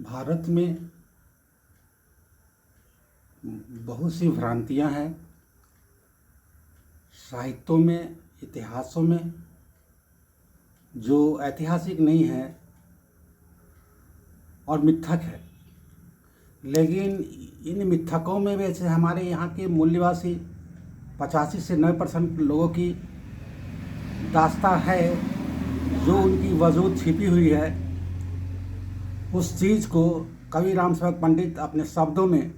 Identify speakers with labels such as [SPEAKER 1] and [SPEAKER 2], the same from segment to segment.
[SPEAKER 1] भारत में बहुत सी भ्रांतियां हैं। साहित्यों में, इतिहासों में जो ऐतिहासिक नहीं है और मिथक है, लेकिन इन मिथकों में वैसे हमारे यहाँ के मूल्यवासी 85 से 90% लोगों की दास्तां है, जो उनकी वजूद छिपी हुई है। उस चीज़ को कवि राम सेवक पंडित अपने शब्दों में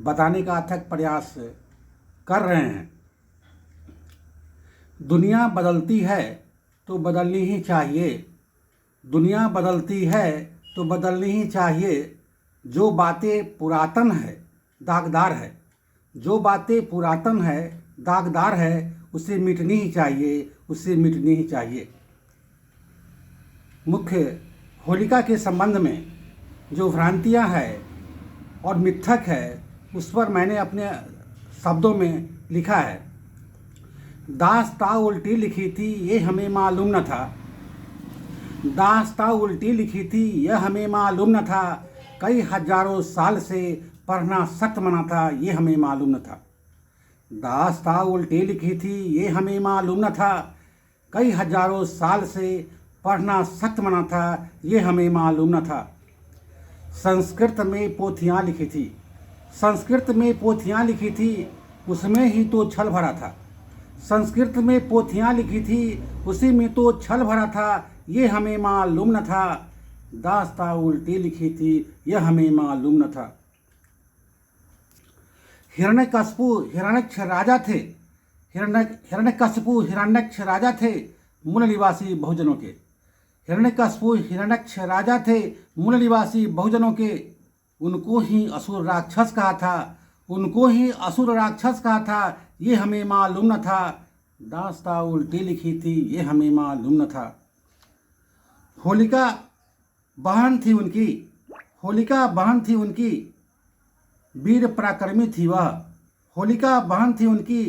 [SPEAKER 1] बताने का अथक प्रयास कर रहे हैं। दुनिया बदलती है तो बदलनी ही चाहिए। दुनिया बदलती है तो बदलनी ही चाहिए। जो बातें पुरातन है, दागदार है। जो बातें पुरातन है, दागदार है, उसे मिटनी ही चाहिए, उसे मिटनी ही चाहिए। मुख्य होलिका के संबंध में जो भ्रांतियां हैं और मिथक है, उस पर मैंने अपने शब्दों में लिखा है। दास्तां उल्टी लिखी थी, ये हमें मालूम न था। दास्तां उल्टी लिखी थी, यह हमें मालूम न था। कई हजारों साल से पढ़ना सख्त मना था, ये हमें मालूम न था। दास्तां उल्टी लिखी थी, ये हमें मालूम न था। कई हजारों साल से पढ़ना सख्त मना था, ये हमें मालूम न था। संस्कृत में पोथियाँ लिखी थी, संस्कृत में पोथियाँ लिखी थी, उसमें ही तो छल भरा था। संस्कृत में पोथियाँ लिखी थी, उसी में तो छल भरा था, ये हमें मालूम न था। दास्तां उल्टी लिखी थी, यह हमें मालूम न था। हिरण्यकशिपु हिरण्यक्ष राजा थे। हिरण्यकशिपु हिरण्यक्ष राजा थे, मूल निवासी बहुजनों के। हिरण्यकशिपु हिरण्यक्ष राजा थे, मूल निवासी बहुजनों के। उनको ही असुर राक्षस कहा था, उनको ही असुर राक्षस कहा था, ये हमें मालूम न था। दास्तां उल्टी लिखी थी, ये हमें मालूम न था। होलिका बहन थी उनकी, होलिका बहन थी उनकी, वीर पराक्रमी थी वह। होलिका बहन थी उनकी,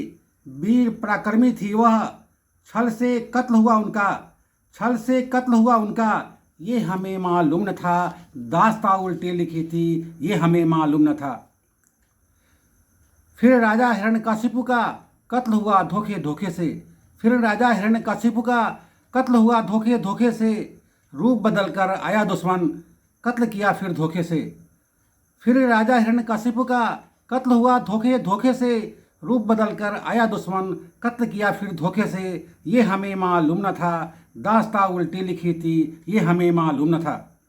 [SPEAKER 1] वीर पराक्रमी थी वह। छल से कत्ल हुआ उनका, छल से कत्ल हुआ उनका, ये हमें मालूम न था। दास्तां उल्टी लिखी थी, ये हमें मालूम न था। फिर राजा हिरण्यकशिपु का कत्ल हुआ धोखे धोखे से। फिर राजा हिरण्यकशिपु का कत्ल हुआ धोखे धोखे से। रूप बदलकर आया दुश्मन, कत्ल किया फिर धोखे से। फिर राजा हिरण्यकशिपु का कत्ल हुआ धोखे धोखे से। रूप बदलकर आया दुश्मन, कत्ल किया फिर धोखे से, ये हमें मालूम न था। दास्तां उल्टी लिखी थी, ये हमें मालूम न था।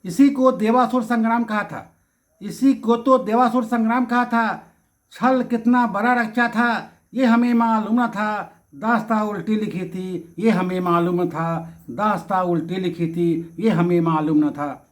[SPEAKER 1] इसी को देवासुर संग्राम कहा था, इसी को तो देवासुर संग्राम कहा था। छल कितना बड़ा रचा था, ये हमें मालूम न था। दास्तां उल्टी लिखी थी, ये हमें मालूम न था। दास्तां उल्टी लिखी थी, ये हमें मालूम न था।